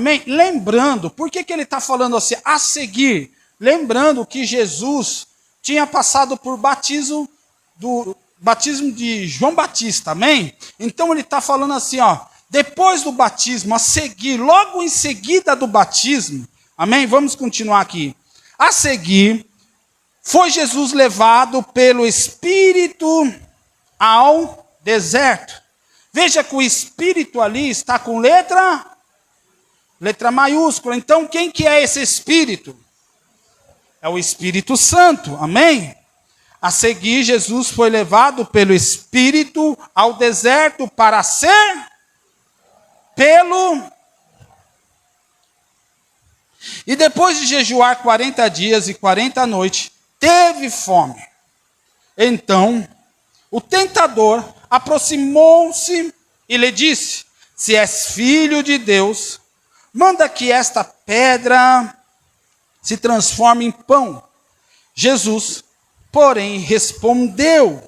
Amém? Lembrando, por que ele está falando assim? A seguir, lembrando que Jesus tinha passado por batismo de João Batista, amém? Então ele está falando assim, ó, depois do batismo, a seguir, logo em seguida do batismo, amém? Vamos continuar aqui. A seguir, foi Jesus levado pelo Espírito ao deserto. Veja que o Espírito ali está com letra maiúscula. Então, quem que é esse Espírito? É o Espírito Santo, amém? A seguir, Jesus foi levado pelo Espírito ao deserto para ser E depois de jejuar 40 dias e 40 noites, teve fome. Então, o tentador aproximou-se e lhe disse: se és filho de Deus, manda que esta pedra se transforme em pão. Jesus, porém, respondeu: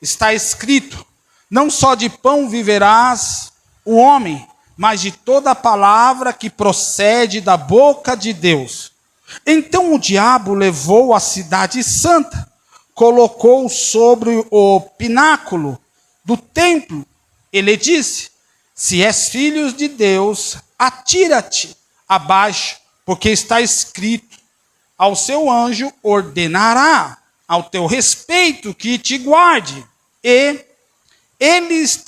está escrito, não só de pão viverás o homem, mas de toda palavra que procede da boca de Deus. Então o diabo levou a cidade santa, colocou sobre o pináculo do templo, e lhe disse: se és filho de Deus, atira-te abaixo, porque está escrito, ao seu anjo ordenará ao teu respeito que te guarde, e eles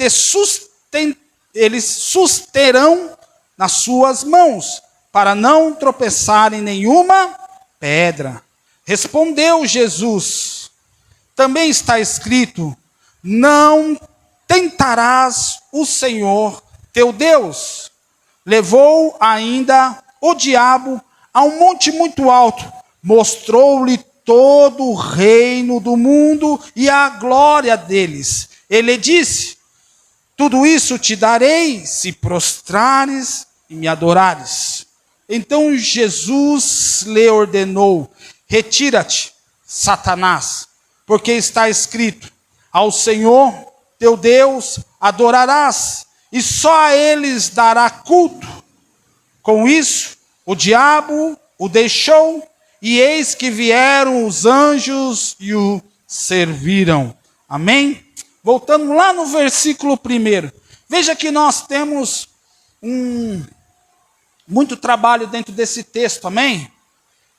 susterão nas suas mãos, para não tropeçar em nenhuma pedra. Respondeu Jesus: também está escrito, não tentarás o Senhor teu Deus. Levou ainda o diabo a um monte muito alto, mostrou-lhe todo o reino do mundo e a glória deles. Ele disse: tudo isso te darei, se prostrares e me adorares. Então Jesus lhe ordenou: retira-te, Satanás, porque está escrito, ao Senhor teu Deus adorarás, e só a eles dará culto. Com isso, o diabo o deixou, e eis que vieram os anjos e o serviram. Amém? Voltando lá no versículo 1. Veja que nós temos muito trabalho dentro desse texto, amém?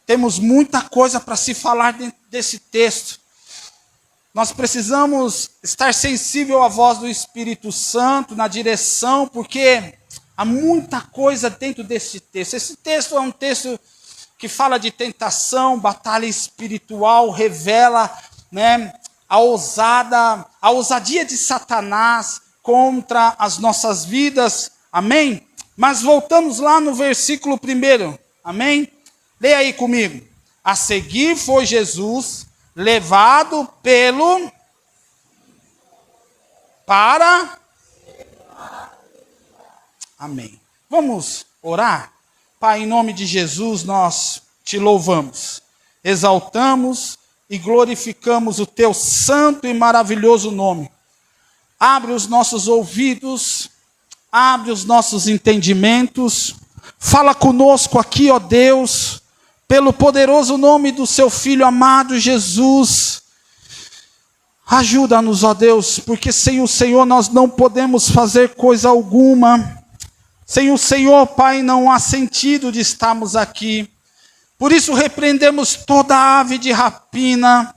Temos muita coisa para se falar dentro desse texto. Nós precisamos estar sensível à voz do Espírito Santo, na direção, porque há muita coisa dentro desse texto. Esse texto é um texto que fala de tentação, batalha espiritual, revela, a ousadia de Satanás contra as nossas vidas, amém? Mas voltamos lá no versículo 1, amém? Leia aí comigo. A seguir foi Jesus levado para... Amém. Vamos orar? Pai, em nome de Jesus, nós te louvamos, exaltamos e glorificamos o teu santo e maravilhoso nome. Abre os nossos ouvidos, abre os nossos entendimentos, fala conosco aqui, ó Deus, pelo poderoso nome do seu Filho amado Jesus. Ajuda-nos, ó Deus, porque sem o Senhor nós não podemos fazer coisa alguma. Sem o Senhor, Pai, não há sentido de estarmos aqui. Por isso repreendemos toda ave de rapina,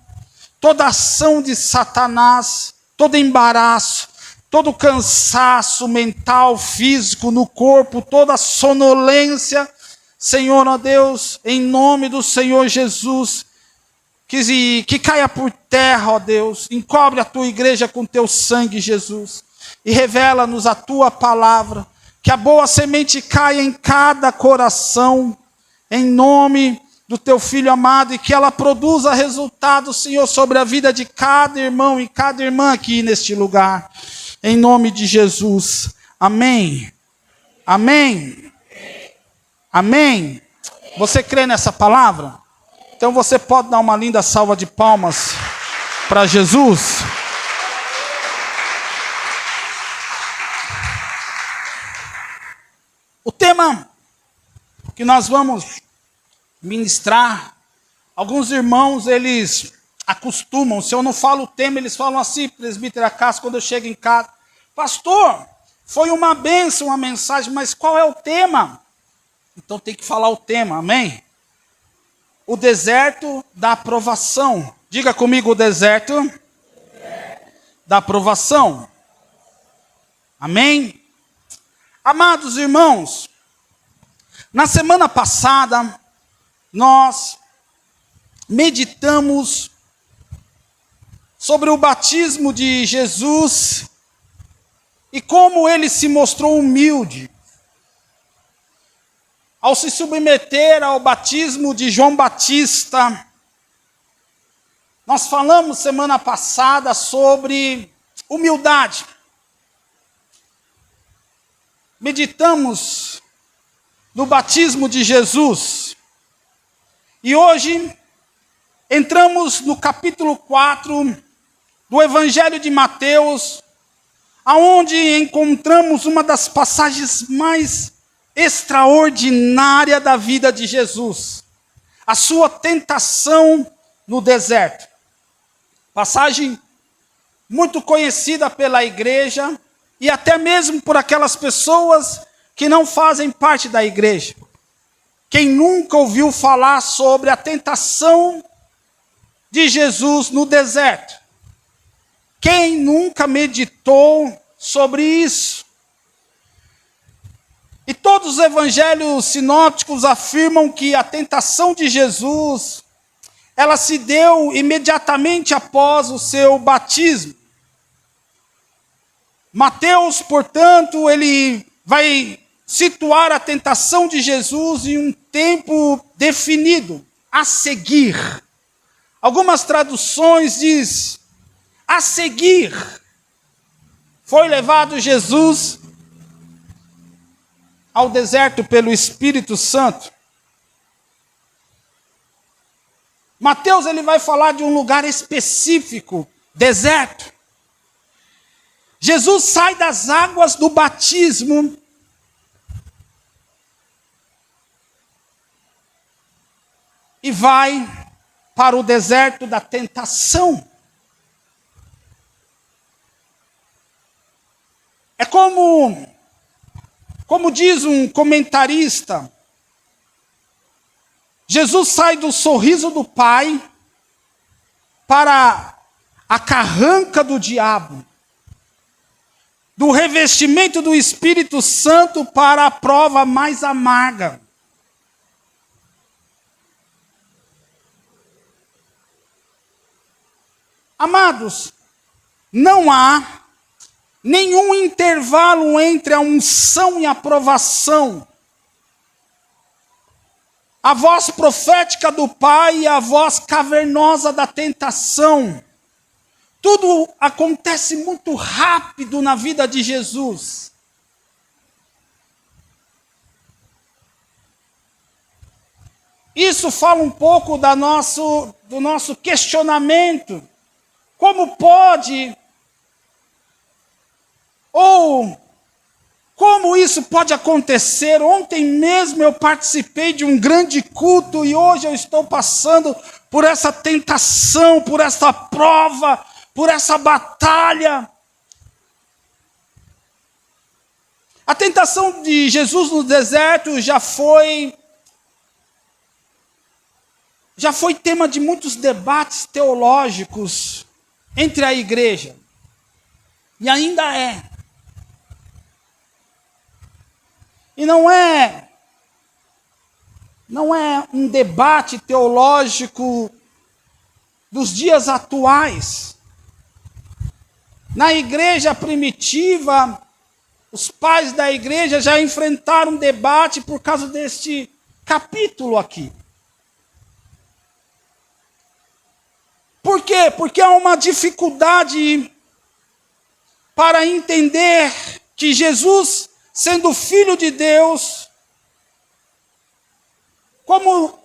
toda ação de Satanás, todo embaraço, todo cansaço mental, físico no corpo, toda sonolência. Senhor, ó Deus, em nome do Senhor Jesus, que caia por terra, ó Deus, encobre a tua igreja com teu sangue, Jesus, e revela-nos a tua palavra. Que a boa semente caia em cada coração, em nome do teu Filho amado, e que ela produza resultado, Senhor, sobre a vida de cada irmão e cada irmã aqui neste lugar. Em nome de Jesus. Amém. Amém. Amém. Você crê nessa palavra? Então você pode dar uma linda salva de palmas para Jesus. O tema que nós vamos ministrar, alguns irmãos, eles acostumam, se eu não falo o tema, eles falam assim, presbítero Acácio, quando eu chego em casa, pastor, foi uma bênção, uma mensagem, mas qual é o tema? Então tem que falar o tema, amém? O deserto da aprovação. Diga comigo, o deserto da aprovação. Amém? Amados irmãos, na semana passada, nós meditamos sobre o batismo de Jesus e como ele se mostrou humilde ao se submeter ao batismo de João Batista. Nós falamos semana passada sobre humildade. Meditamos no batismo de Jesus. E hoje entramos no capítulo 4 do Evangelho de Mateus, aonde encontramos uma das passagens mais extraordinárias da vida de Jesus. A sua tentação no deserto. Passagem muito conhecida pela igreja e até mesmo por aquelas pessoas que não fazem parte da igreja. Quem nunca ouviu falar sobre a tentação de Jesus no deserto? Quem nunca meditou sobre isso? E todos os evangelhos sinópticos afirmam que a tentação de Jesus, ela se deu imediatamente após o seu batismo. Mateus, portanto, ele vai situar a tentação de Jesus em um tempo definido, a seguir. Algumas traduções diz, a seguir, foi levado Jesus ao deserto pelo Espírito Santo. Mateus ele vai falar de um lugar específico, deserto. Jesus sai das águas do batismo e vai para o deserto da tentação. É como diz um comentarista, Jesus sai do sorriso do Pai para a carranca do diabo, do revestimento do Espírito Santo para a prova mais amarga. Amados, não há nenhum intervalo entre a unção e a aprovação. A voz profética do Pai e a voz cavernosa da tentação. Tudo acontece muito rápido na vida de Jesus. Isso fala um pouco do nosso questionamento. Como pode, ou como isso pode acontecer? Ontem mesmo eu participei de um grande culto e hoje eu estou passando por essa tentação, por essa prova, por essa batalha. A tentação de Jesus no deserto já foi tema de muitos debates teológicos entre a igreja. E ainda é. E não é um debate teológico dos dias atuais. Na igreja primitiva, os pais da igreja já enfrentaram um debate por causa deste capítulo aqui. Por quê? Porque há uma dificuldade para entender que Jesus, sendo Filho de Deus, como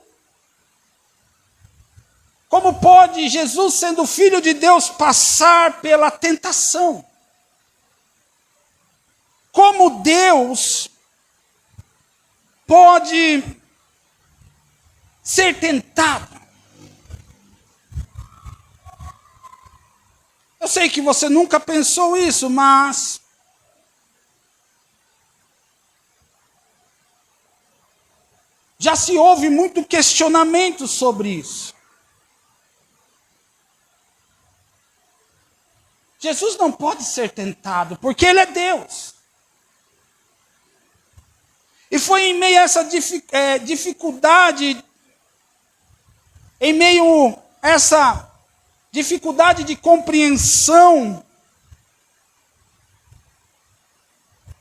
pode Jesus, sendo Filho de Deus, passar pela tentação? Como Deus pode ser tentado. Eu sei que você nunca pensou isso, mas já se ouve muito questionamento sobre isso. Jesus não pode ser tentado, porque Ele é Deus. E foi em meio a essa dificuldade, em meio a essa dificuldade de compreensão,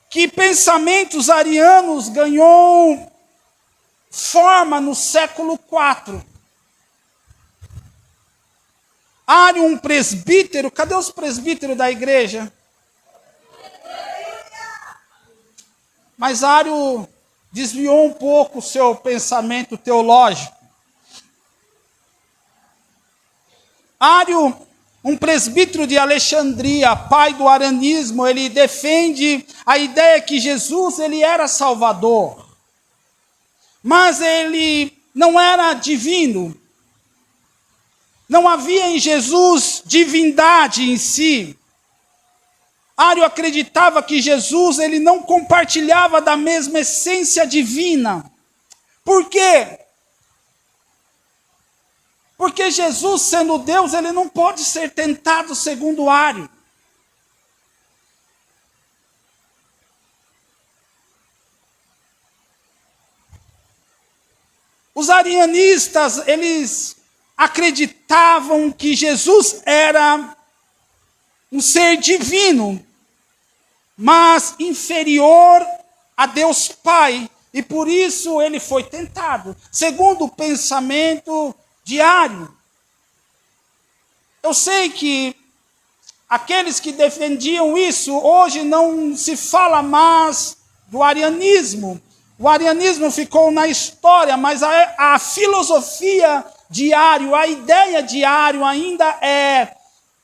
que pensamentos arianos ganhou forma no século IV. Ário, um presbítero, cadê os presbíteros da igreja? Mas Ário desviou um pouco o seu pensamento teológico. Ário, um presbítero de Alexandria, pai do arianismo, ele defende a ideia que Jesus ele era Salvador. Mas ele não era divino. Não havia em Jesus divindade em si. Ário acreditava que Jesus ele não compartilhava da mesma essência divina. Por quê? Porque Jesus, sendo Deus, ele não pode ser tentado segundo Ário. Os arianistas, eles acreditavam que Jesus era um ser divino, mas inferior a Deus Pai, e por isso ele foi tentado, segundo o pensamento de Ário. Eu sei que aqueles que defendiam isso, hoje não se fala mais do arianismo. O arianismo ficou na história, mas a filosofia de Ário, a ideia de Ário ainda é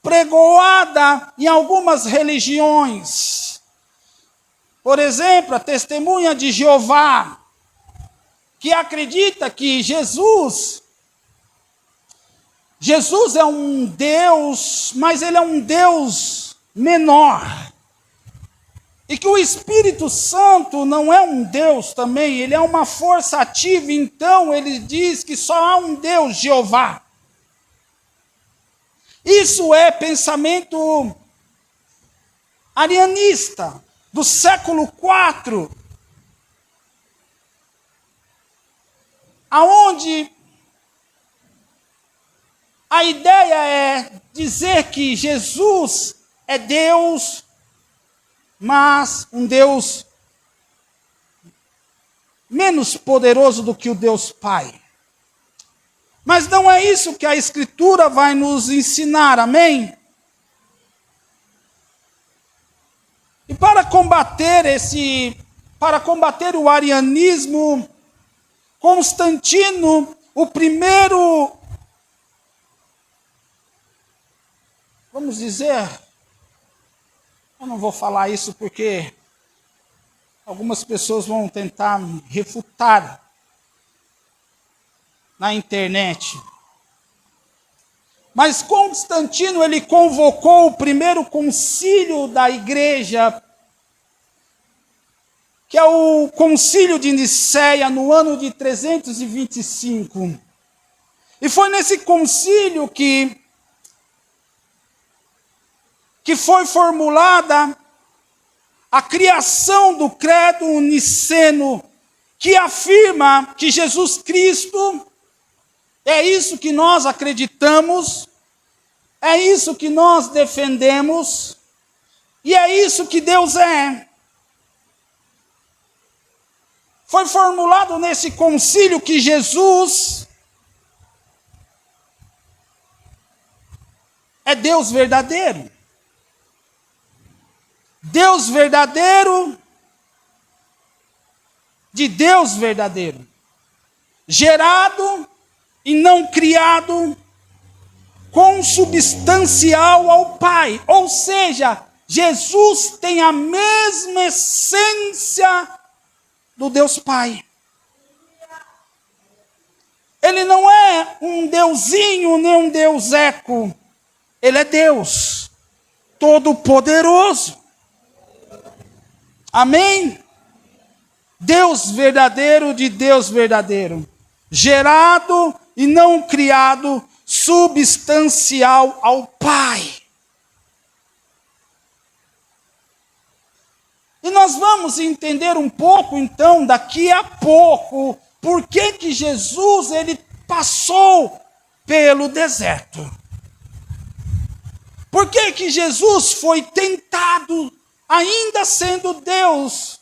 pregoada em algumas religiões. Por exemplo, a Testemunha de Jeová, que acredita que Jesus é um Deus, mas ele é um Deus menor. E que o Espírito Santo não é um Deus também, ele é uma força ativa, então ele diz que só há um Deus, Jeová. Isso é pensamento arianista, do século IV, aonde a ideia é dizer que Jesus é Deus, mas um Deus menos poderoso do que o Deus Pai. Mas não é isso que a Escritura vai nos ensinar, amém? E para combater o arianismo, Constantino, o primeiro, vamos dizer, eu não vou falar isso porque algumas pessoas vão tentar me refutar na internet. Mas Constantino, ele convocou o primeiro concílio da igreja, que é o concílio de Nicéia, no ano de 325. E foi nesse concílio que foi formulada a criação do credo niceno, que afirma que Jesus Cristo é isso que nós acreditamos, é isso que nós defendemos, e é isso que Deus é. Foi formulado nesse concílio que Jesus é Deus verdadeiro. Deus verdadeiro, de Deus verdadeiro, gerado e não criado, consubstancial ao Pai. Ou seja, Jesus tem a mesma essência do Deus Pai. um deusinho, nem um deus eco. Ele é Deus, todo-poderoso. Amém? Deus verdadeiro de Deus verdadeiro. Gerado e não criado, substancial ao Pai. E nós vamos entender um pouco, então, daqui a pouco, por que Jesus ele passou pelo deserto. Por que Jesus foi tentado, ainda sendo Deus?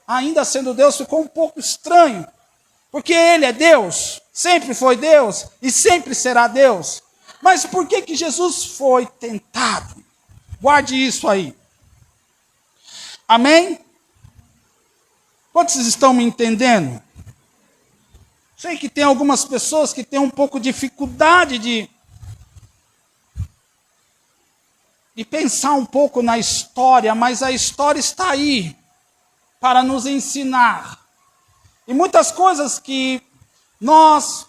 Ainda sendo Deus ficou um pouco estranho, porque Ele é Deus, sempre foi Deus e sempre será Deus. Mas por que Jesus foi tentado? Guarde isso aí. Amém? Quantos estão me entendendo? Sei que tem algumas pessoas que têm um pouco de dificuldade de pensar um pouco na história, mas a história está aí para nos ensinar. E muitas coisas que nós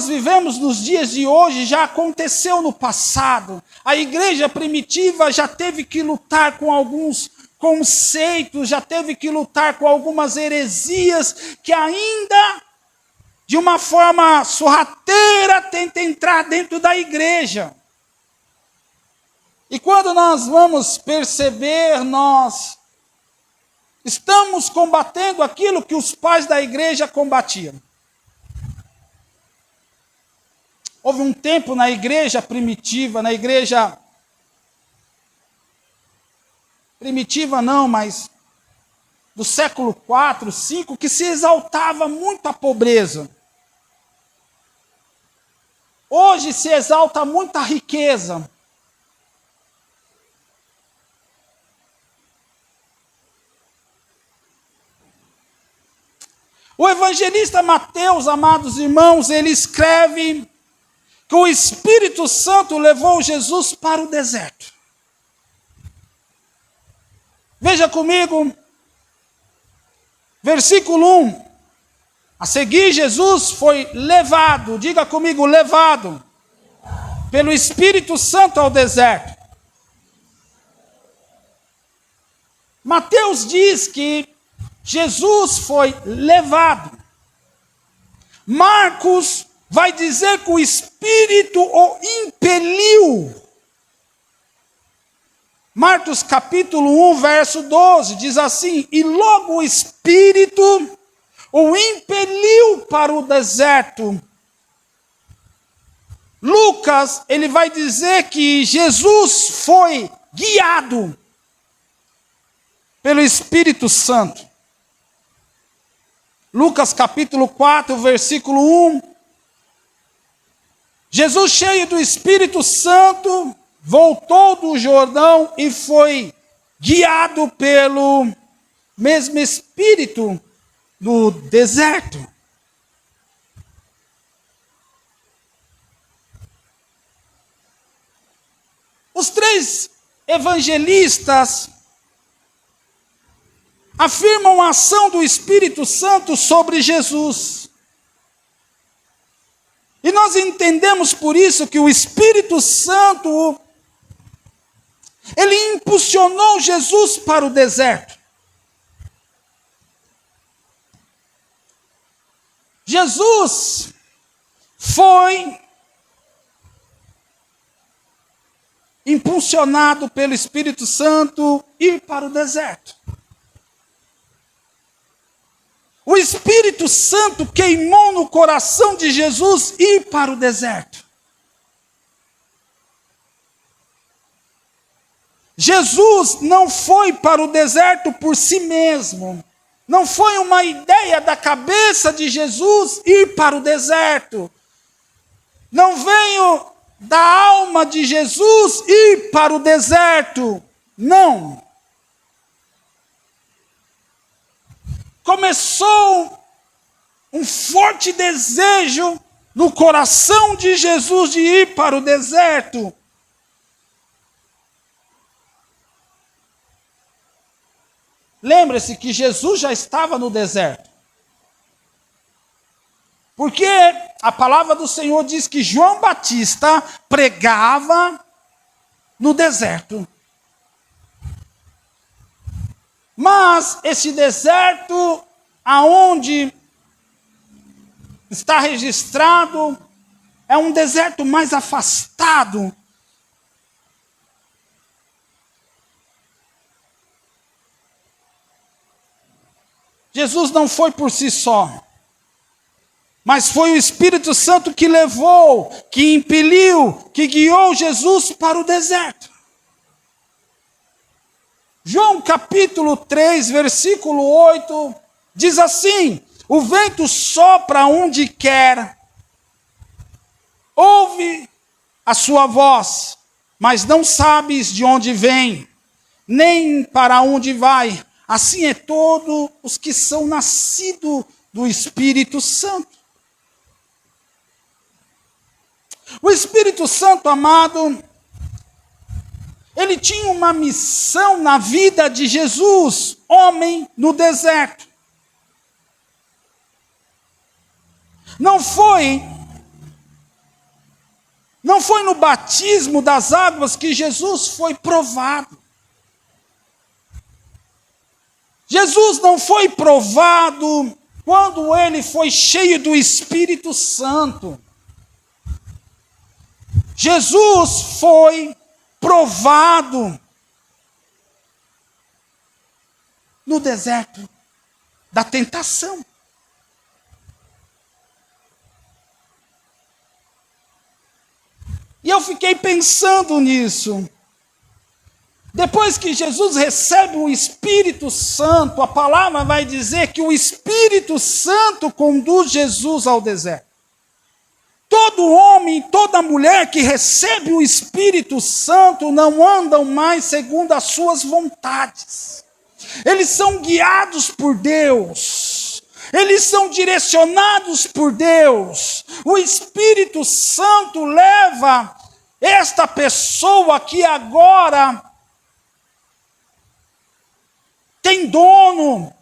vivemos nos dias de hoje já aconteceu no passado. A igreja primitiva já teve que lutar com alguns conceitos, já teve que lutar com algumas heresias que ainda, de uma forma sorrateira, tentam entrar dentro da igreja. E quando nós vamos perceber, nós estamos combatendo aquilo que os pais da igreja combatiam. Houve um tempo na igreja primitiva, mas do século 4, 5, que se exaltava muito a pobreza. Hoje se exalta muito a riqueza. O evangelista Mateus, amados irmãos, ele escreve que o Espírito Santo levou Jesus para o deserto. Veja comigo, versículo 1. A seguir, Jesus foi levado, diga comigo, levado, pelo Espírito Santo ao deserto. Mateus diz que Jesus foi levado. Marcos vai dizer que o Espírito o impeliu. Marcos capítulo 1, verso 12, diz assim: e logo o Espírito o impeliu para o deserto. Lucas, ele vai dizer que Jesus foi guiado pelo Espírito Santo. Lucas capítulo 4, versículo 1. Jesus, cheio do Espírito Santo, voltou do Jordão e foi guiado pelo mesmo Espírito no deserto. Os três evangelistas afirmam a ação do Espírito Santo sobre Jesus. E nós entendemos por isso que o Espírito Santo, ele impulsionou Jesus para o deserto. Jesus foi impulsionado pelo Espírito Santo ir para o deserto. O Espírito Santo queimou no coração de Jesus ir para o deserto. Jesus não foi para o deserto por si mesmo. Não foi uma ideia da cabeça de Jesus ir para o deserto. Não veio da alma de Jesus ir para o deserto. Não. Começou um forte desejo no coração de Jesus de ir para o deserto. Lembre-se que Jesus já estava no deserto. Porque a palavra do Senhor diz que João Batista pregava no deserto. Mas esse deserto, aonde está registrado, é um deserto mais afastado. Jesus não foi por si só, mas foi o Espírito Santo que levou, que impeliu, que guiou Jesus para o deserto. João capítulo 3, versículo 8, diz assim: o vento sopra onde quer, ouve a sua voz, mas não sabes de onde vem, nem para onde vai. Assim é todos os que são nascidos do Espírito Santo. O Espírito Santo, amado, ele tinha uma missão na vida de Jesus, homem no deserto. Não foi no batismo das águas que Jesus foi provado. Jesus não foi provado quando ele foi cheio do Espírito Santo. Jesus foi provado no deserto da tentação. E eu fiquei pensando nisso. Depois que Jesus recebe o Espírito Santo, a palavra vai dizer que o Espírito Santo conduz Jesus ao deserto. Todo homem, toda mulher que recebe o Espírito Santo não andam mais segundo as suas vontades. Eles são guiados por Deus. Eles são direcionados por Deus. O Espírito Santo leva esta pessoa que agora tem dono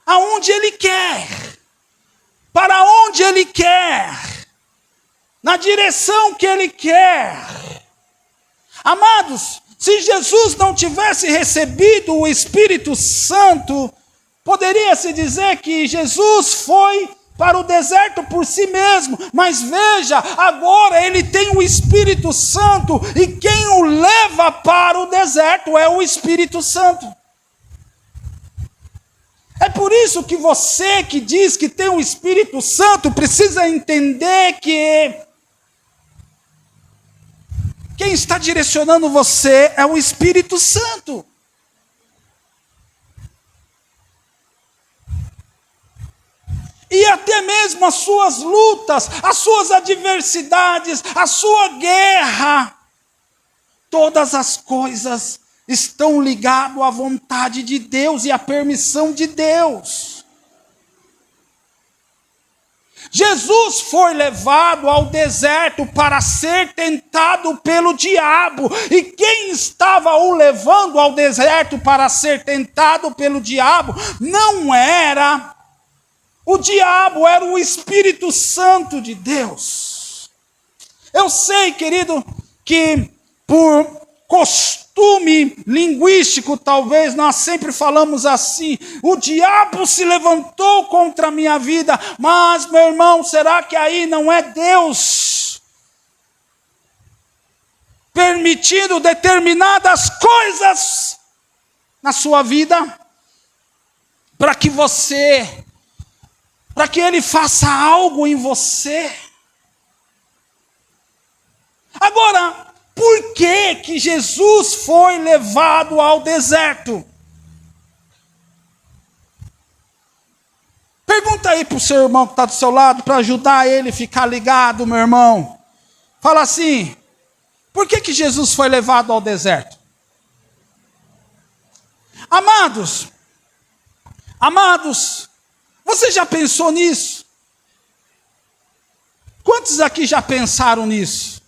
aonde ele quer, para onde ele quer, na direção que ele quer. Amados, se Jesus não tivesse recebido o Espírito Santo, poderia-se dizer que Jesus foi para o deserto por si mesmo, mas veja, agora ele tem o Espírito Santo, e quem o leva para o deserto é o Espírito Santo. É por isso que você que diz que tem o Espírito Santo precisa entender que quem está direcionando você é o Espírito Santo. E até mesmo as suas lutas, as suas adversidades, a sua guerra, todas as coisas estão ligadas à vontade de Deus e à permissão de Deus. Jesus foi levado ao deserto para ser tentado pelo diabo. E quem estava o levando ao deserto para ser tentado pelo diabo não era o diabo, era o Espírito Santo de Deus. Eu sei, querido, que por costume linguístico, talvez nós sempre falamos assim: o diabo se levantou contra a minha vida. Mas, meu irmão, será que aí não é Deus permitindo determinadas coisas na sua vida para que ele faça algo em você? Agora, por que Jesus foi levado ao deserto? Pergunta aí para o seu irmão que está do seu lado, para ajudar ele a ficar ligado, meu irmão. Fala assim: por que Jesus foi levado ao deserto? Amados, você já pensou nisso? Quantos aqui já pensaram nisso?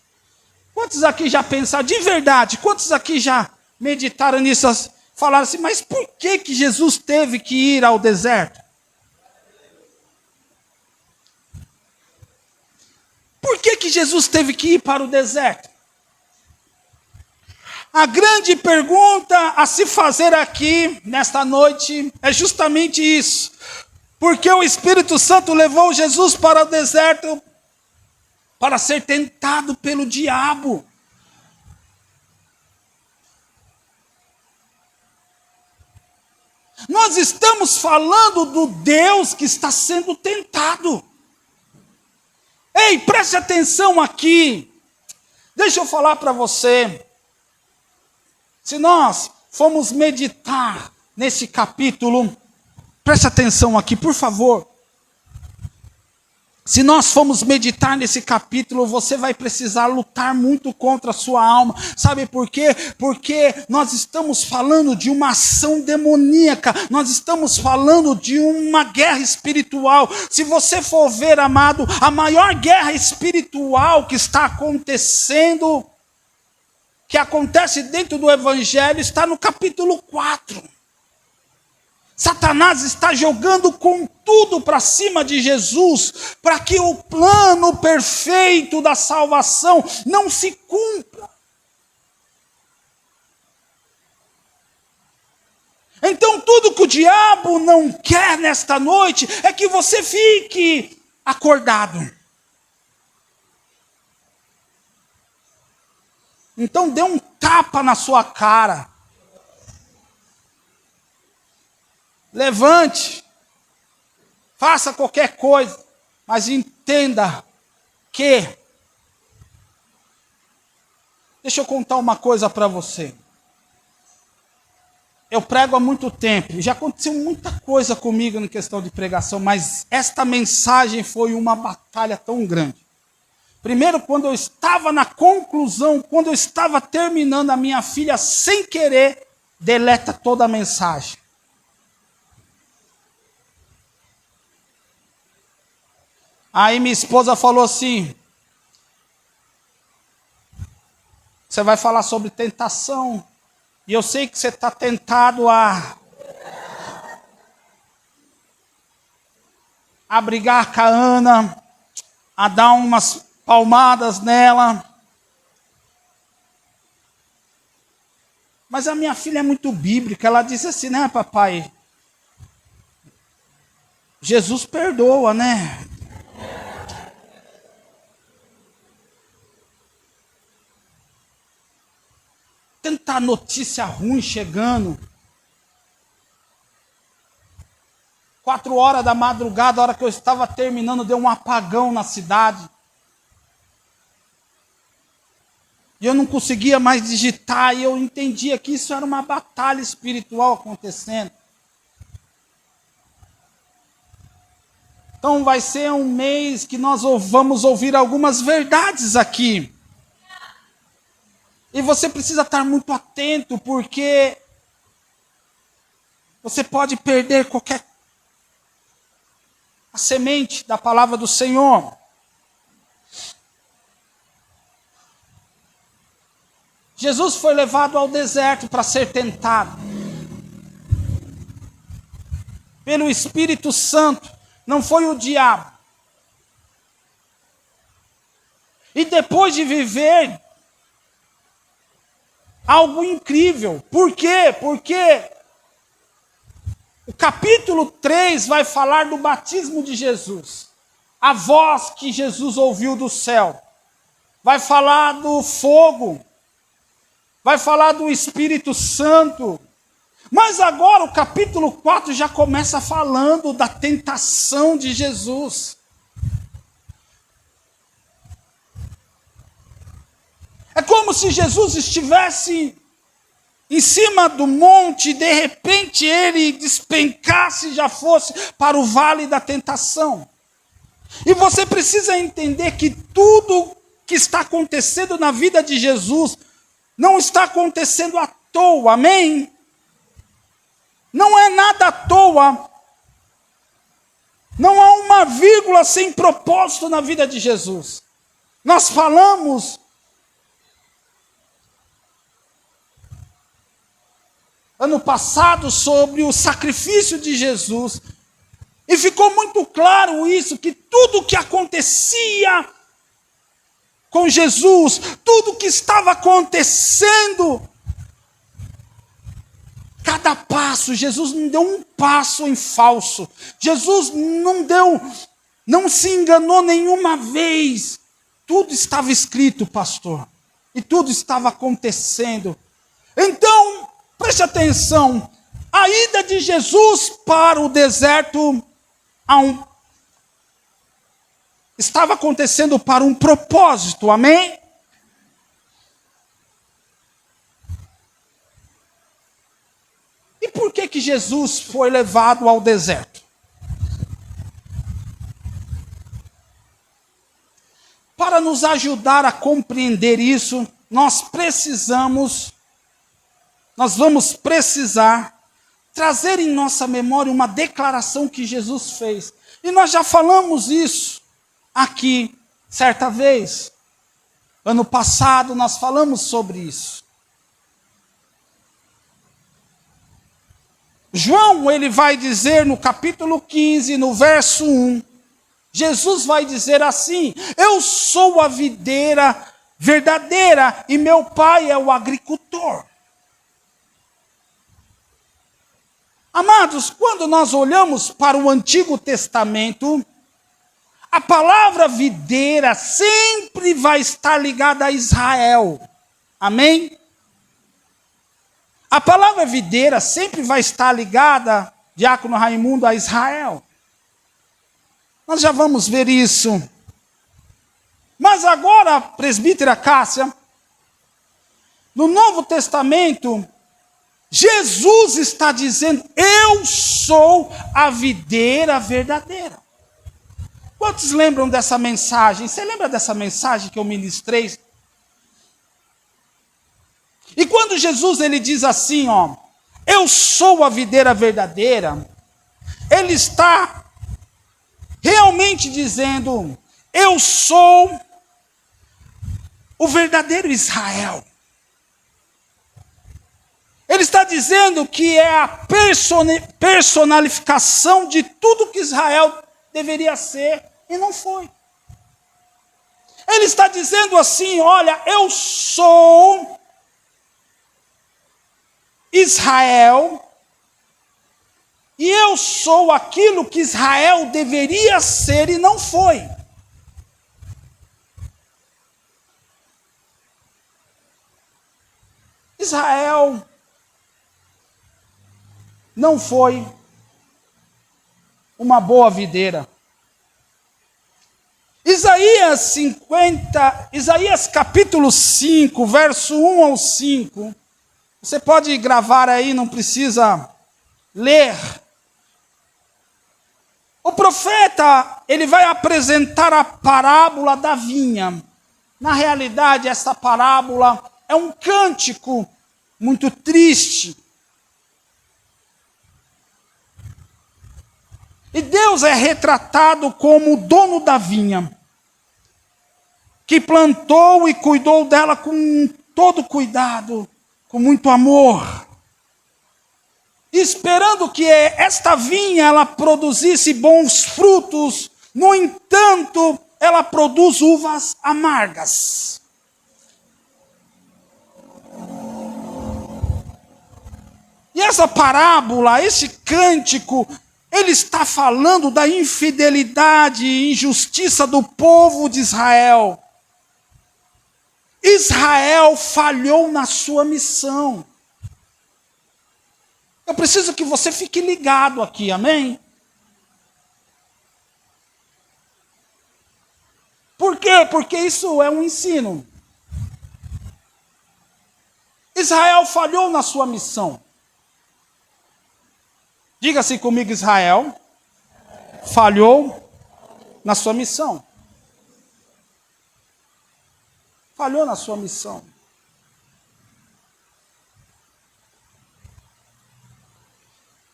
Quantos aqui já pensaram, de verdade, quantos aqui já meditaram nisso, falaram assim: mas por que Jesus teve que ir ao deserto? por que Jesus teve que ir para o deserto? A grande pergunta a se fazer aqui, nesta noite, é justamente isso. Porque o Espírito Santo levou Jesus para o deserto para ser tentado pelo diabo. Nós estamos falando do Deus que está sendo tentado. Ei, preste atenção aqui. Deixa eu falar para você. Se nós formos meditar nesse capítulo, preste atenção aqui, por favor. Se nós formos meditar nesse capítulo, você vai precisar lutar muito contra a sua alma. Sabe por quê? Porque nós estamos falando de uma ação demoníaca. Nós estamos falando de uma guerra espiritual. Se você for ver, amado, a maior guerra espiritual que está acontecendo, que acontece dentro do Evangelho, está no capítulo 4. Satanás está jogando com tudo para cima de Jesus, para que o plano perfeito da salvação não se cumpra. Então tudo que o diabo não quer nesta noite é que você fique acordado. Então dê um tapa na sua cara. Levante, faça qualquer coisa, mas entenda que... Deixa eu contar uma coisa para você. Eu prego há muito tempo, já aconteceu muita coisa comigo na questão de pregação, mas esta mensagem foi uma batalha tão grande. Primeiro, quando eu estava na conclusão, quando eu estava terminando, a minha filha, sem querer, deleta toda a mensagem. Aí minha esposa falou assim: você vai falar sobre tentação, e eu sei que você está tentado a brigar com a Ana, a dar umas palmadas nela. Mas a minha filha é muito bíblica, ela disse assim, né, papai? Jesus perdoa, né? Tanta notícia ruim chegando. 4 horas da madrugada, a hora que eu estava terminando, deu um apagão na cidade. E eu não conseguia mais digitar, e eu entendia que isso era uma batalha espiritual acontecendo. Então vai ser um mês que nós vamos ouvir algumas verdades aqui. E você precisa estar muito atento, porque você pode perder a semente da palavra do Senhor. Jesus foi levado ao deserto para ser tentado pelo Espírito Santo, não foi o diabo. E depois de viver algo incrível. Por quê? Porque o capítulo 3 vai falar do batismo de Jesus. A voz que Jesus ouviu do céu. Vai falar do fogo. Vai falar do Espírito Santo. Mas agora o capítulo 4 já começa falando da tentação de Jesus. É como se Jesus estivesse em cima do monte e de repente ele despencasse e já fosse para o vale da tentação. E você precisa entender que tudo que está acontecendo na vida de Jesus não está acontecendo à toa, amém? Não é nada à toa. Não há uma vírgula sem propósito na vida de Jesus. Nós falamos ano passado sobre o sacrifício de Jesus, e ficou muito claro isso, que tudo o que acontecia com Jesus, tudo que estava acontecendo. Cada passo, Jesus não deu um passo em falso. Jesus não se enganou nenhuma vez. Tudo estava escrito, pastor. E tudo estava acontecendo. Então, preste atenção. A ida de Jesus para o deserto estava acontecendo para um propósito, amém? E por que Jesus foi levado ao deserto? Para nos ajudar a compreender isso, nós vamos precisar trazer em nossa memória uma declaração que Jesus fez. E nós já falamos isso aqui, certa vez. Ano passado nós falamos sobre isso. João, ele vai dizer no capítulo 15, no verso 1, Jesus vai dizer assim: eu sou a videira verdadeira e meu pai é o agricultor. Amados, quando nós olhamos para o Antigo Testamento, a palavra videira sempre vai estar ligada a Israel. Amém? A palavra videira sempre vai estar ligada, diácono Raimundo, a Israel. Nós já vamos ver isso. Mas agora, presbítera Cássia, no Novo Testamento, Jesus está dizendo: eu sou a videira verdadeira. Quantos lembram dessa mensagem? Você lembra dessa mensagem que eu ministrei? E quando Jesus ele diz assim, ó, eu sou a videira verdadeira, ele está realmente dizendo: eu sou o verdadeiro Israel. Ele está dizendo que é a personalificação de tudo que Israel deveria ser e não foi. Ele está dizendo assim: olha, eu sou Israel, e eu sou aquilo que Israel deveria ser e não foi. Israel não foi uma boa videira. Isaías capítulo 5, verso 1 ao 5. Você pode gravar aí, não precisa ler. O profeta, ele vai apresentar a parábola da vinha. Na realidade, essa parábola é um cântico muito triste. E Deus é retratado como o dono da vinha, que plantou e cuidou dela com todo cuidado, com muito amor, esperando que esta vinha ela produzisse bons frutos. No entanto, ela produz uvas amargas. E essa parábola, esse cântico, ele está falando da infidelidade e injustiça do povo de Israel. Israel falhou na sua missão. Eu preciso que você fique ligado aqui, amém? Por quê? Porque isso é um ensino. Israel falhou na sua missão. Diga-se comigo: Israel falhou na sua missão. Falhou na sua missão.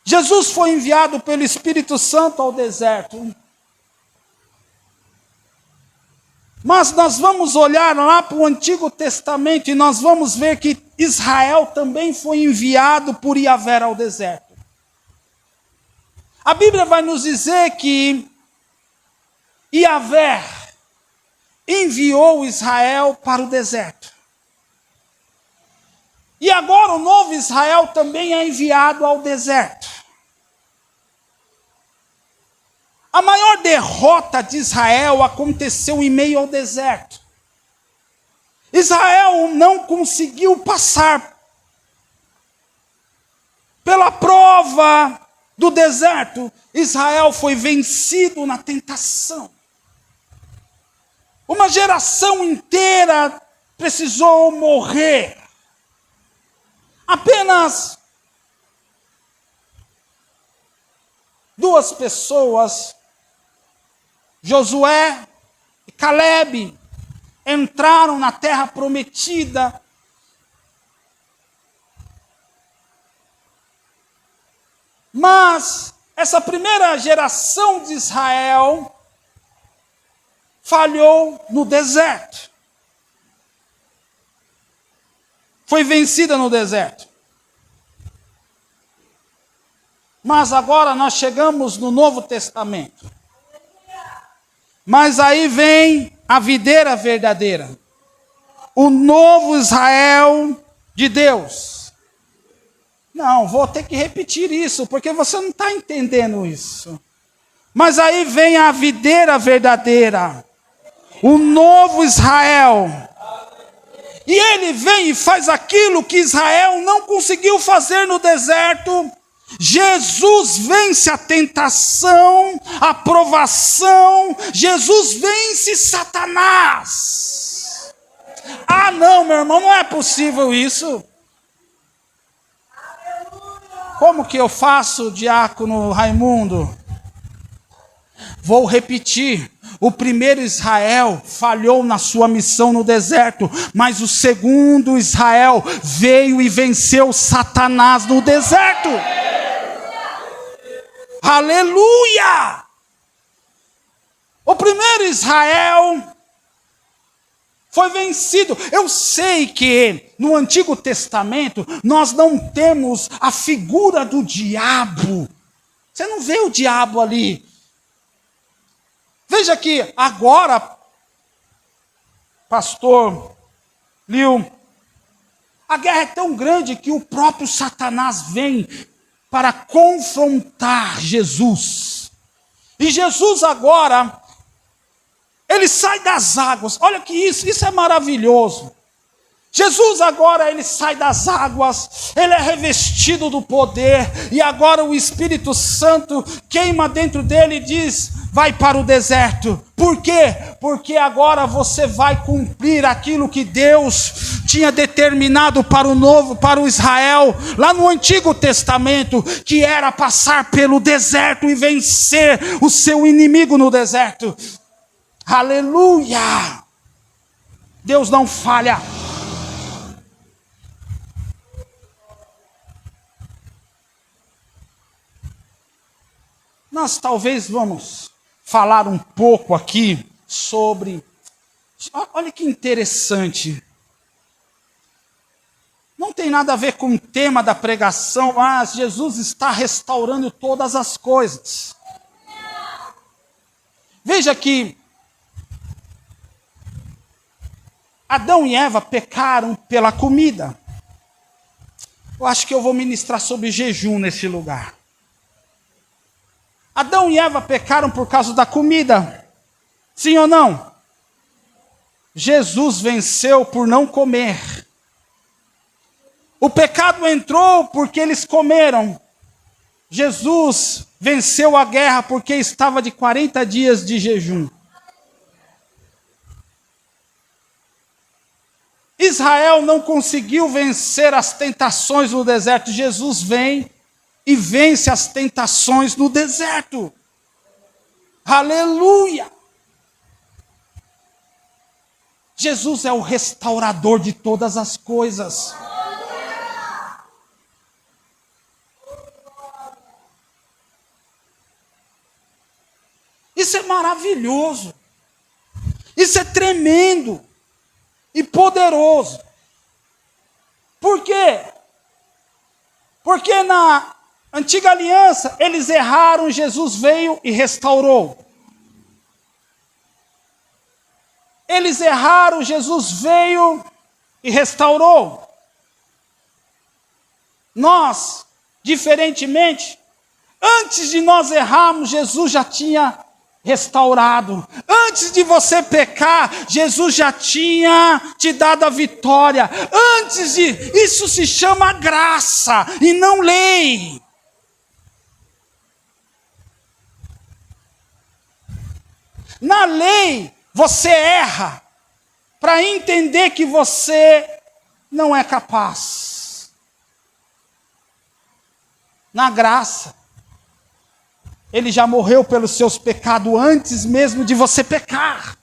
Jesus foi enviado pelo Espírito Santo ao deserto. Mas nós vamos olhar lá para o Antigo Testamento e nós vamos ver que Israel também foi enviado por Yahvé ao deserto. A Bíblia vai nos dizer que Yahvé, enviou Israel para o deserto. E agora o novo Israel também é enviado ao deserto. A maior derrota de Israel aconteceu em meio ao deserto. Israel não conseguiu passar pela prova do deserto. Israel foi vencido na tentação. Uma geração inteira precisou morrer. Apenas 2 pessoas, Josué e Calebe, entraram na terra prometida. Mas essa primeira geração de Israel falhou no deserto. Foi vencida no deserto. Mas agora nós chegamos no Novo Testamento. Mas aí vem a videira verdadeira. O novo Israel de Deus. Não, vou ter que repetir isso, porque você não está entendendo isso. Mas aí vem a videira verdadeira. O novo Israel. E ele vem e faz aquilo que Israel não conseguiu fazer no deserto. Jesus vence a tentação, a provação. Jesus vence Satanás. Ah, não, meu irmão, não é possível isso. Como que eu faço, diácono Raimundo? Vou repetir. O primeiro Israel falhou na sua missão no deserto, mas o segundo Israel veio e venceu Satanás no deserto. Aleluia! O primeiro Israel foi vencido. Eu sei que no Antigo Testamento nós não temos a figura do diabo. Você não vê o diabo ali. Veja que agora, pastor Liu, a guerra é tão grande que o próprio Satanás vem para confrontar Jesus. E Jesus agora, ele sai das águas. Olha que isso é maravilhoso. Jesus agora, ele sai das águas, ele é revestido do poder, e agora o Espírito Santo queima dentro dele e diz: vai para o deserto. Por quê? Porque agora você vai cumprir aquilo que Deus tinha determinado para o Israel, lá no Antigo Testamento, que era passar pelo deserto e vencer o seu inimigo no deserto. Aleluia! Deus não falha. Nós talvez vamos falar um pouco aqui sobre... Olha que interessante. Não tem nada a ver com o tema da pregação, mas Jesus está restaurando todas as coisas. Veja que Adão e Eva pecaram pela comida. Eu acho que eu vou ministrar sobre jejum nesse lugar. Adão e Eva pecaram por causa da comida. Sim ou não? Jesus venceu por não comer. O pecado entrou porque eles comeram. Jesus venceu a guerra porque estava de 40 dias de jejum. Israel não conseguiu vencer as tentações no deserto. Jesus vem e vence as tentações no deserto. Aleluia! Jesus é o restaurador de todas as coisas. Isso é maravilhoso. Isso é tremendo e poderoso. Por quê? Porque na antiga aliança eles erraram, Jesus veio e restaurou. Eles erraram, Jesus veio e restaurou. Nós, diferentemente, antes de nós errarmos, Jesus já tinha restaurado. Antes de você pecar, Jesus já tinha te dado a vitória. Isso se chama graça e não lei. Na lei, você erra para entender que você não é capaz. Na graça, Ele já morreu pelos seus pecados antes mesmo de você pecar.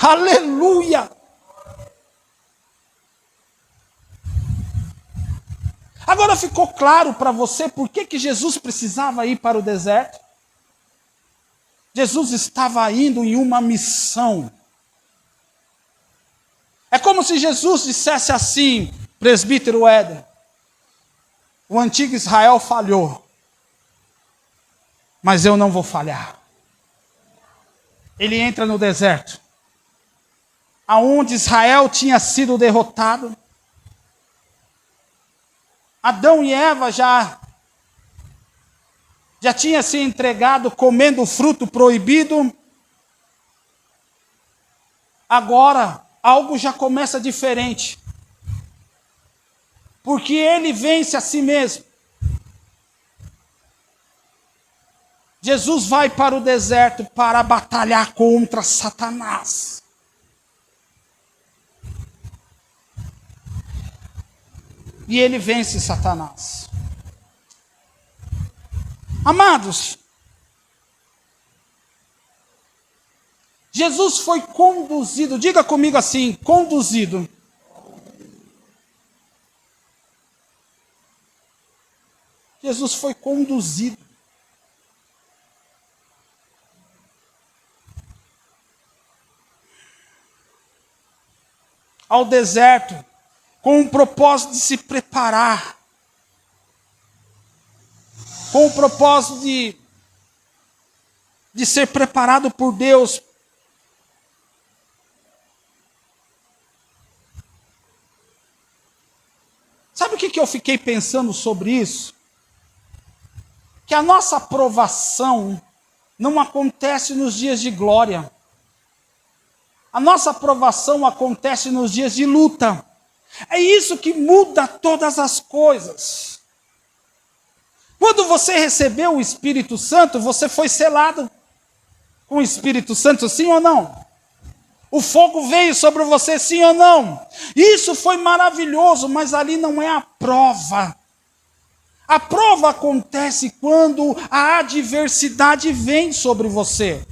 Aleluia! Agora ficou claro para você por que Jesus precisava ir para o deserto? Jesus estava indo em uma missão. É como se Jesus dissesse assim, presbítero Éder, o antigo Israel falhou, mas eu não vou falhar. Ele entra no deserto, aonde Israel tinha sido derrotado. Adão e Eva já tinha se entregado comendo o fruto proibido. Agora, algo já começa diferente. Porque ele vence a si mesmo. Jesus vai para o deserto para batalhar contra Satanás. E ele vence Satanás. Amados, Jesus foi conduzido, diga comigo assim, conduzido. Jesus foi conduzido. Ao deserto, com o propósito de se preparar. Com o propósito de ser preparado por Deus. Sabe o que eu fiquei pensando sobre isso? Que a nossa aprovação não acontece nos dias de glória. A nossa aprovação acontece nos dias de luta. É isso que muda todas as coisas. Quando você recebeu o Espírito Santo, você foi selado com o Espírito Santo, sim ou não? O fogo veio sobre você, sim ou não? Isso foi maravilhoso, mas ali não é a prova. A prova acontece quando a adversidade vem sobre você.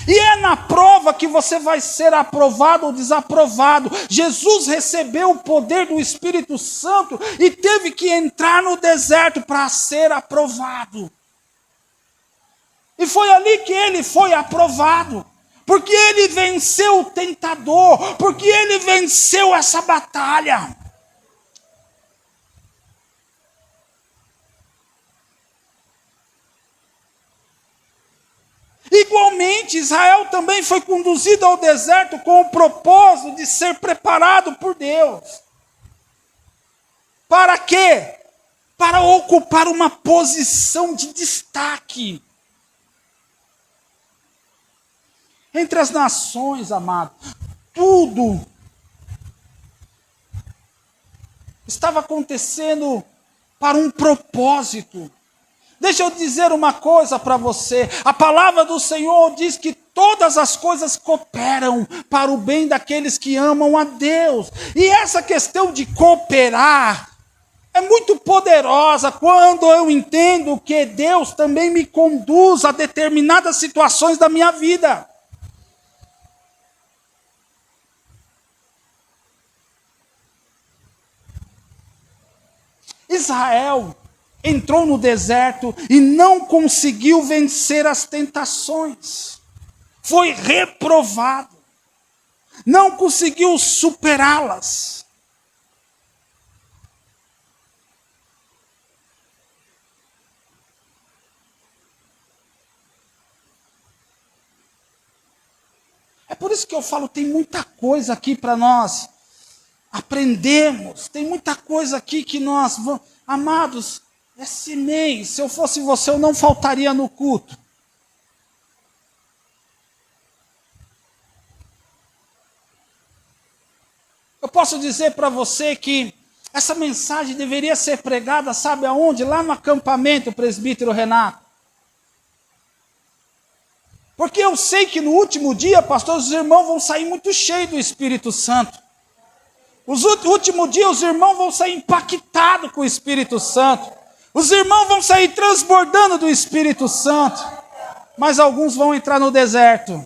E é na prova que você vai ser aprovado ou desaprovado. Jesus recebeu o poder do Espírito Santo e teve que entrar no deserto para ser aprovado. E foi ali que ele foi aprovado. Porque ele venceu o tentador. Porque ele venceu essa batalha. Igualmente, Israel também foi conduzido ao deserto com o propósito de ser preparado por Deus. Para quê? Para ocupar uma posição de destaque. Entre as nações, amado, tudo estava acontecendo para um propósito. Deixa eu dizer uma coisa para você. A palavra do Senhor diz que todas as coisas cooperam para o bem daqueles que amam a Deus. E essa questão de cooperar é muito poderosa quando eu entendo que Deus também me conduz a determinadas situações da minha vida. Israel entrou no deserto e não conseguiu vencer as tentações. Foi reprovado. Não conseguiu superá-las. por isso que eu falo, tem muita coisa aqui para nós aprendermos, tem muita coisa aqui que nós vamos... Amados, esse mês, se eu fosse você, eu não faltaria no culto. Eu posso dizer para você que essa mensagem deveria ser pregada, sabe aonde? Lá no acampamento, presbítero Renato. Porque eu sei que no último dia, pastor, os irmãos vão sair muito cheios do Espírito Santo. No último dia, os irmãos vão sair impactados com o Espírito Santo. Os irmãos vão sair transbordando do Espírito Santo. Mas alguns vão entrar no deserto.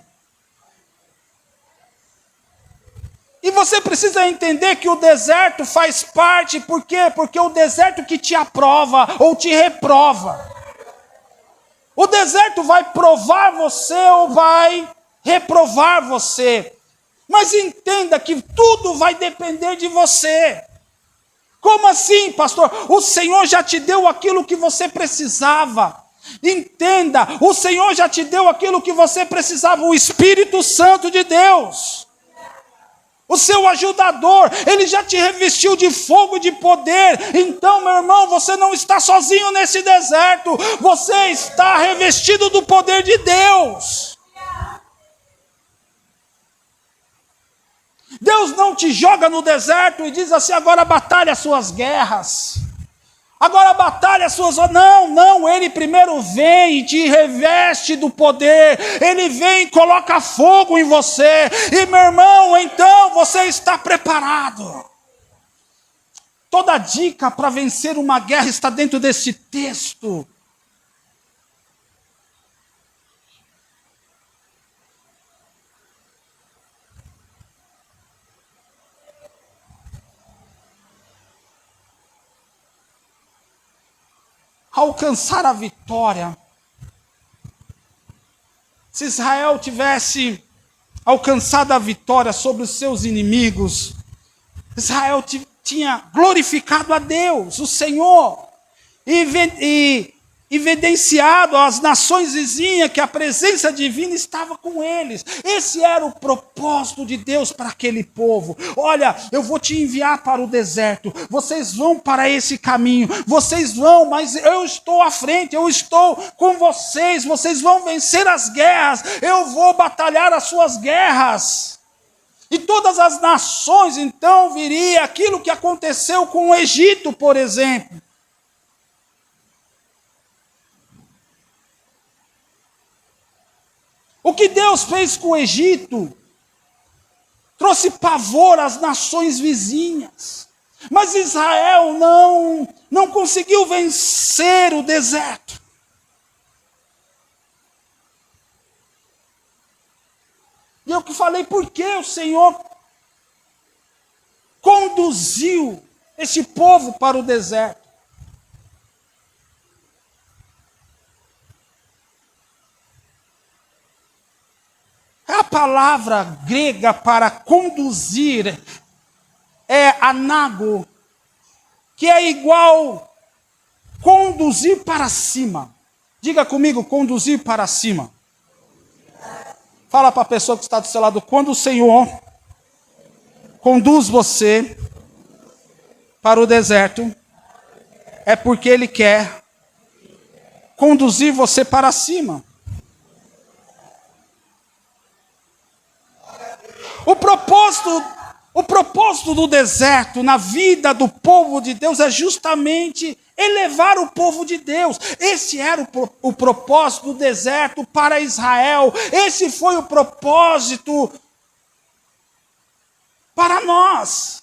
E você precisa entender que o deserto faz parte, por quê? Porque é o deserto que te aprova ou te reprova. O deserto vai provar você ou vai reprovar você. Mas entenda que tudo vai depender de você. Como assim, pastor? O Senhor já te deu aquilo que você precisava. Entenda, o Senhor já te deu aquilo que você precisava, o Espírito Santo de Deus. O seu ajudador, ele já te revestiu de fogo e de poder. Então, meu irmão, você não está sozinho nesse deserto. Você está revestido do poder de Deus. Deus não te joga no deserto e diz assim, agora batalha as suas guerras. Agora batalha as suas... Não, ele primeiro vem e te reveste do poder. Ele vem e coloca fogo em você. E meu irmão, então você está preparado. Toda dica para vencer uma guerra está dentro desse texto. Alcançar a vitória. Se Israel tivesse alcançado a vitória sobre os seus inimigos, Israel tinha glorificado a Deus, o Senhor, e evidenciado às nações vizinhas que a presença divina estava com eles. Esse era o propósito de Deus para aquele povo. Olha, eu vou te enviar para o deserto, vocês vão para esse caminho, vocês vão, mas eu estou à frente, eu estou com vocês, vocês vão vencer as guerras, eu vou batalhar as suas guerras. E todas as nações, então, viria aquilo que aconteceu com o Egito, por exemplo. O que Deus fez com o Egito trouxe pavor às nações vizinhas. Mas Israel não conseguiu vencer o deserto. E eu que falei, por que o Senhor conduziu esse povo para o deserto? A palavra grega para conduzir é anago, que é igual conduzir para cima. Diga comigo, conduzir para cima. Fala para a pessoa que está do seu lado, quando o Senhor conduz você para o deserto, é porque Ele quer conduzir você para cima. O propósito do deserto na vida do povo de Deus é justamente elevar o povo de Deus. Esse era o propósito do deserto para Israel. Esse foi o propósito para nós.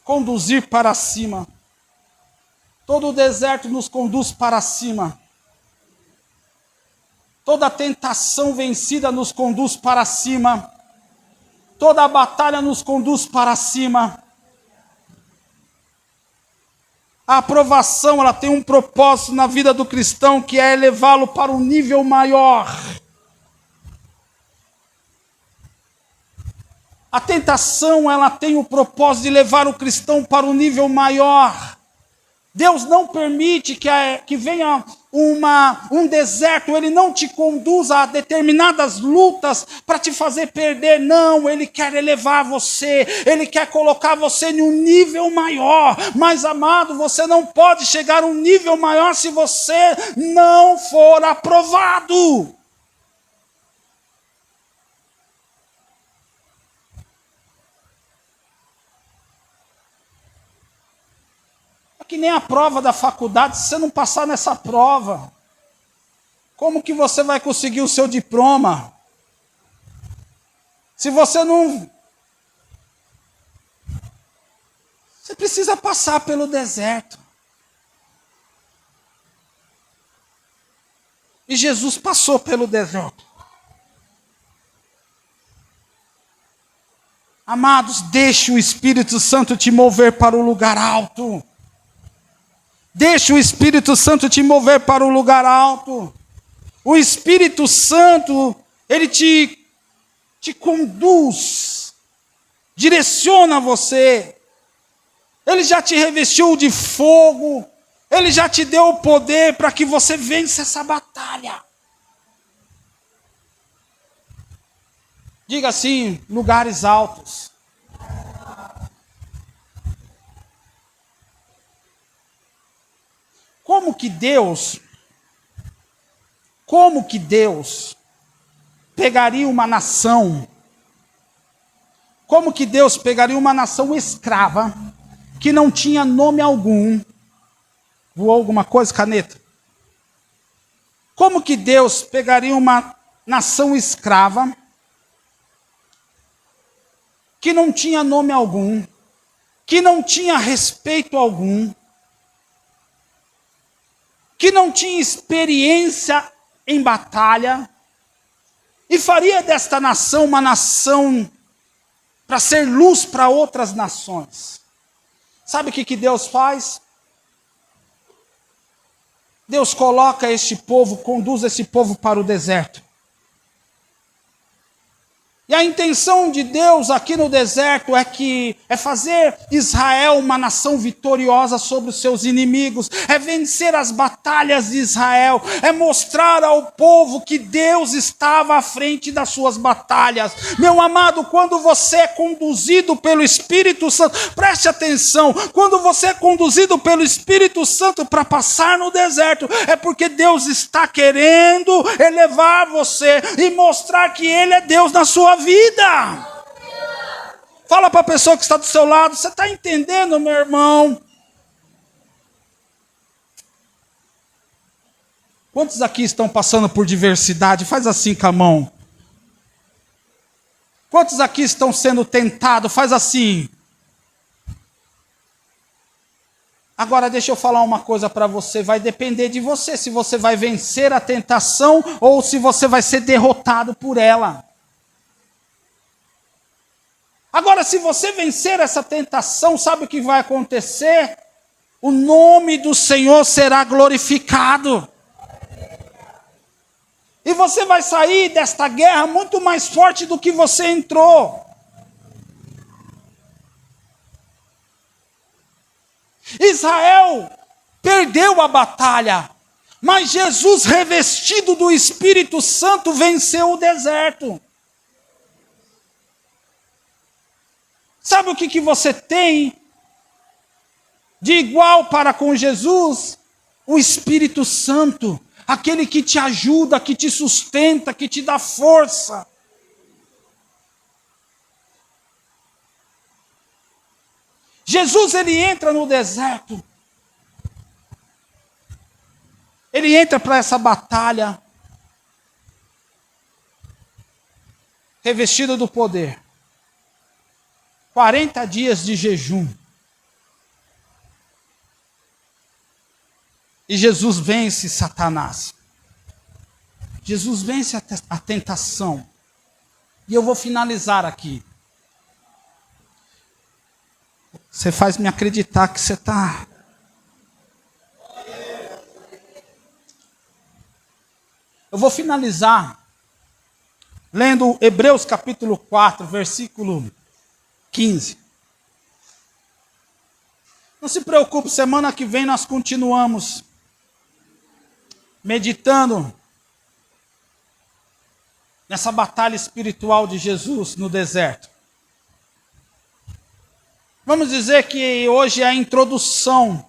Conduzir para cima. Todo o deserto nos conduz para cima. Toda tentação vencida nos conduz para cima. Toda batalha nos conduz para cima. A aprovação, ela tem um propósito na vida do cristão, que é elevá-lo para um nível maior. A tentação, ela tem o propósito de levar o cristão para um nível maior. Deus não permite que venha um deserto, Ele não te conduza a determinadas lutas para te fazer perder, não. Ele quer elevar você, Ele quer colocar você em um nível maior. Mas, amado, você não pode chegar a um nível maior se você não for aprovado. Que nem a prova da faculdade, se você não passar nessa prova, como que você vai conseguir o seu diploma? Se você não... Você precisa passar pelo deserto. E Jesus passou pelo deserto. Amados, deixe o Espírito Santo te mover para o lugar alto. Deixa o Espírito Santo te mover para o lugar alto. O Espírito Santo, ele te conduz, direciona você. Ele já te revestiu de fogo. Ele já te deu o poder para que você vença essa batalha. Diga assim, lugares altos. Como que Deus pegaria uma nação? Como que Deus pegaria uma nação escrava, que não tinha nome algum? Voou alguma coisa, caneta? Como que Deus pegaria uma nação escrava, que não tinha nome algum, que não tinha respeito algum, que não tinha experiência em batalha, e faria desta nação uma nação para ser luz para outras nações? Sabe o que Deus faz? Deus coloca este povo, conduz esse povo para o deserto. E a intenção de Deus aqui no deserto é fazer Israel uma nação vitoriosa sobre os seus inimigos, é vencer as batalhas de Israel, é mostrar ao povo que Deus estava à frente das suas batalhas. Meu amado, quando você é conduzido pelo Espírito Santo, preste atenção, quando você é conduzido pelo Espírito Santo para passar no deserto, é porque Deus está querendo elevar você e mostrar que Ele é Deus na sua vida. Fala para a pessoa que está do seu lado, você está entendendo, meu irmão? Quantos aqui estão passando por diversidade? Faz assim com a mão. Quantos aqui estão sendo tentados? Faz assim. Agora deixa eu falar uma coisa para você, vai depender de você, se você vai vencer a tentação ou se você vai ser derrotado por ela. Agora, se você vencer essa tentação, sabe o que vai acontecer? O nome do Senhor será glorificado. E você vai sair desta guerra muito mais forte do que você entrou. Israel perdeu a batalha, mas Jesus, revestido do Espírito Santo, venceu o deserto. Sabe o que você tem de igual para com Jesus? O Espírito Santo, aquele que te ajuda, que te sustenta, que te dá força. Jesus, ele entra no deserto. Ele entra para essa batalha, revestido do poder. 40 dias de jejum. E Jesus vence Satanás. Jesus vence a tentação. E eu vou finalizar aqui. Você faz me acreditar que você está... Eu vou finalizar lendo Hebreus capítulo 4, versículo 15. Não se preocupe, semana que vem nós continuamos meditando nessa batalha espiritual de Jesus no deserto. Vamos dizer que hoje é a introdução.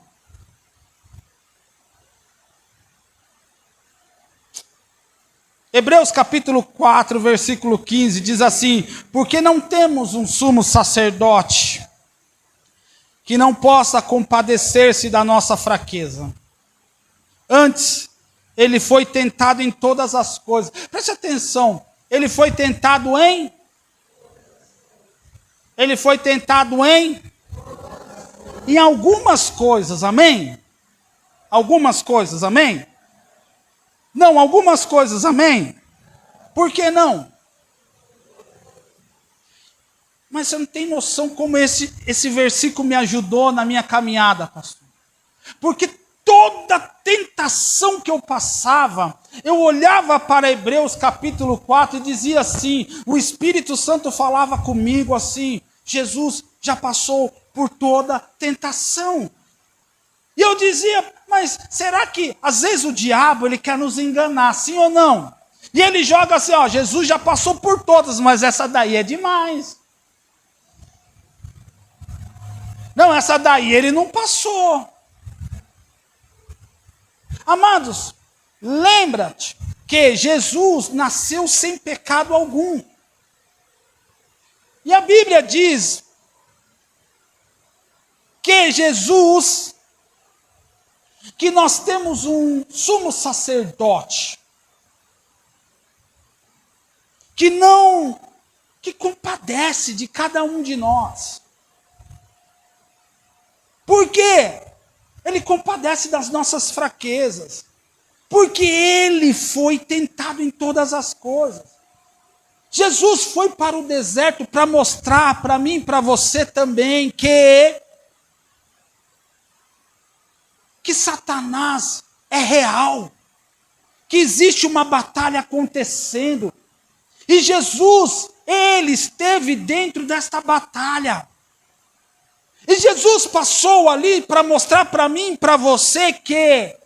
Hebreus capítulo 4, versículo 15, diz assim: porque não temos um sumo sacerdote que não possa compadecer-se da nossa fraqueza. Antes, ele foi tentado em todas as coisas. Preste atenção, ele foi tentado em? Ele foi tentado em algumas coisas, amém? Algumas coisas, amém? Não, algumas coisas, amém? Por que não? Mas você não tem noção como esse versículo me ajudou na minha caminhada, pastor. Porque toda tentação que eu passava, eu olhava para Hebreus capítulo 4 e dizia assim, o Espírito Santo falava comigo assim, Jesus já passou por toda tentação. E eu dizia, mas será que às vezes o diabo ele quer nos enganar, sim ou não? E ele joga assim, ó, Jesus já passou por todas, mas essa daí é demais. Não, essa daí ele não passou. Amados, lembra-te que Jesus nasceu sem pecado algum. E a Bíblia diz que Jesus, que nós temos um sumo sacerdote, que compadece de cada um de nós. Por quê? Ele compadece das nossas fraquezas. Porque ele foi tentado em todas as coisas. Jesus foi para o deserto para mostrar para mim e para você também que Satanás é real. Que existe uma batalha acontecendo. E Jesus, ele esteve dentro desta batalha. E Jesus passou ali para mostrar para mim e para você que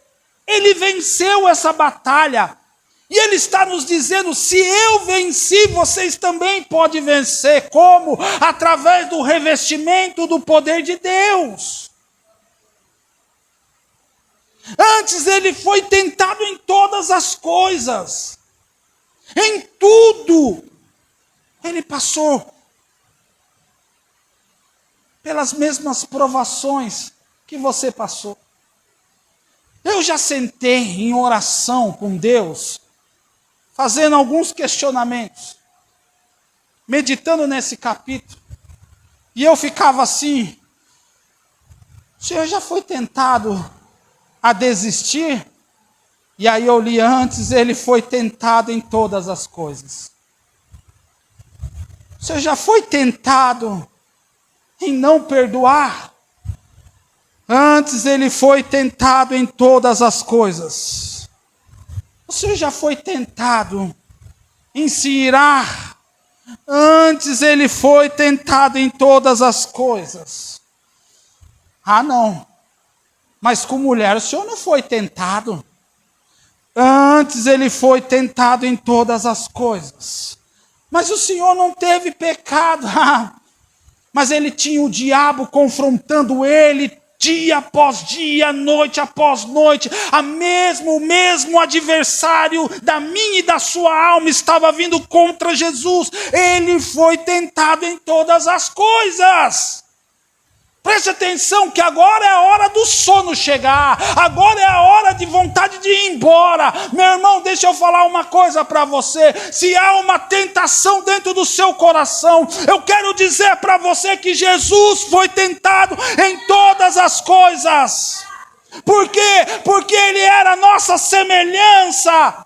ele venceu essa batalha. E ele está nos dizendo, se eu venci, vocês também podem vencer. Como? Através do revestimento do poder de Deus. Antes ele foi tentado em todas as coisas. Em tudo. Ele passou pelas mesmas provações que você passou. Eu já sentei em oração com Deus, fazendo alguns questionamentos, meditando nesse capítulo, e eu ficava assim, o Senhor já foi tentado a desistir? E aí eu li antes, ele foi tentado em todas as coisas. O Senhor já foi tentado em não perdoar? Antes ele foi tentado em todas as coisas. O Senhor já foi tentado em se irar? Antes ele foi tentado em todas as coisas. Ah, não. Mas com mulher o Senhor não foi tentado. Antes ele foi tentado em todas as coisas. Mas o Senhor não teve pecado. Mas ele tinha o diabo confrontando ele dia após dia, noite após noite. O mesmo adversário da minha e da sua alma estava vindo contra Jesus. Ele foi tentado em todas as coisas. Preste atenção que agora é a hora do sono chegar. Agora é a hora de vontade de ir embora. Meu irmão, deixa eu falar uma coisa para você. Se há uma tentação dentro do seu coração, eu quero dizer para você que Jesus foi tentado em todas as coisas. Por quê? Porque ele era a nossa semelhança,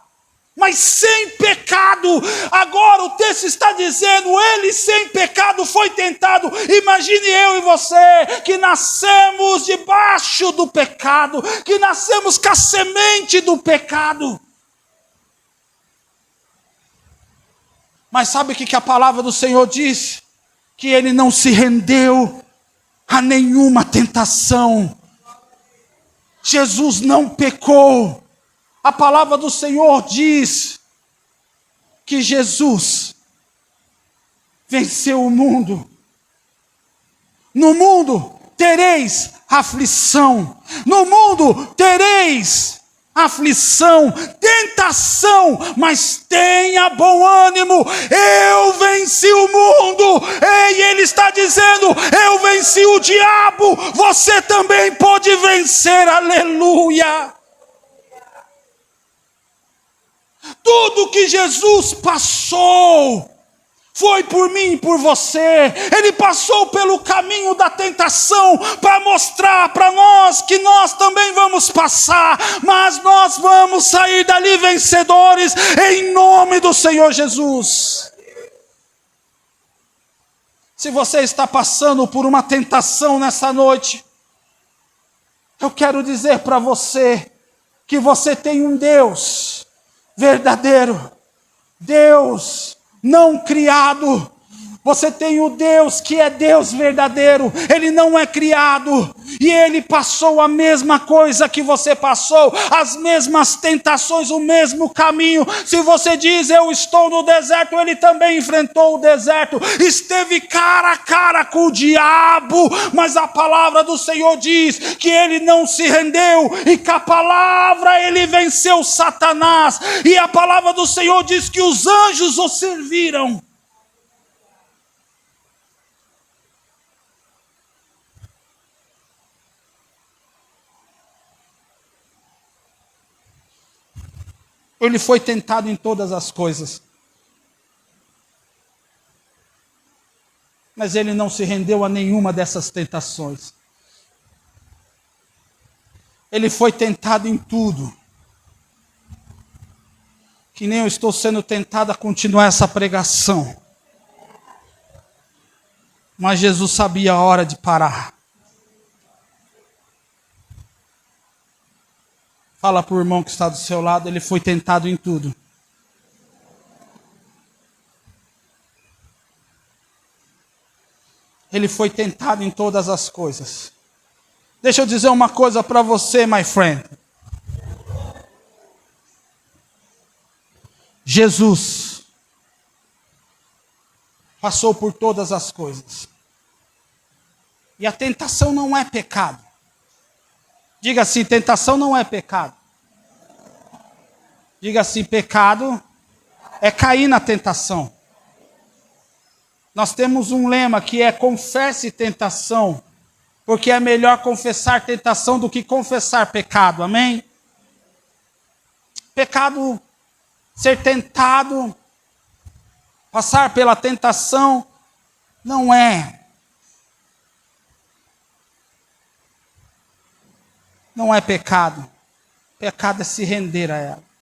mas sem pecado. Agora o texto está dizendo, ele sem pecado foi tentado. Imagine eu e você, que nascemos debaixo do pecado, que nascemos com a semente do pecado. Mas sabe o que a palavra do Senhor diz? Que ele não se rendeu a nenhuma tentação. Jesus não pecou. A palavra do Senhor diz que Jesus venceu o mundo. No mundo tereis aflição. No mundo tereis aflição, tentação, mas tenha bom ânimo. Eu venci o mundo. E ele está dizendo: eu venci o diabo. Você também pode vencer. Aleluia. Tudo que Jesus passou foi por mim e por você. Ele passou pelo caminho da tentação para mostrar para nós que nós também vamos passar, mas nós vamos sair dali vencedores em nome do Senhor Jesus. Se você está passando por uma tentação nessa noite, eu quero dizer para você que você tem um Deus verdadeiro, Deus não criado. Você tem o Deus que é Deus verdadeiro. Ele não é criado. E ele passou a mesma coisa que você passou, as mesmas tentações, o mesmo caminho. Se você diz: eu estou no deserto, ele também enfrentou o deserto, esteve cara a cara com o diabo. Mas a palavra do Senhor diz que ele não se rendeu, e com a palavra ele venceu Satanás. E a palavra do Senhor diz que os anjos o serviram. Ele foi tentado em todas as coisas, mas ele não se rendeu a nenhuma dessas tentações. Ele foi tentado em tudo. Que nem eu estou sendo tentado a continuar essa pregação. Mas Jesus sabia a hora de parar. Fala para o irmão que está do seu lado: ele foi tentado em tudo. Ele foi tentado em todas as coisas. Deixa eu dizer uma coisa para você, my friend. Jesus passou por todas as coisas. E a tentação não é pecado. Diga assim: tentação não é pecado. Diga assim: pecado é cair na tentação. Nós temos um lema que é: confesse tentação, porque é melhor confessar tentação do que confessar pecado. Amém? Pecado, ser tentado, passar pela tentação, não é pecado. Pecado é se render a ela.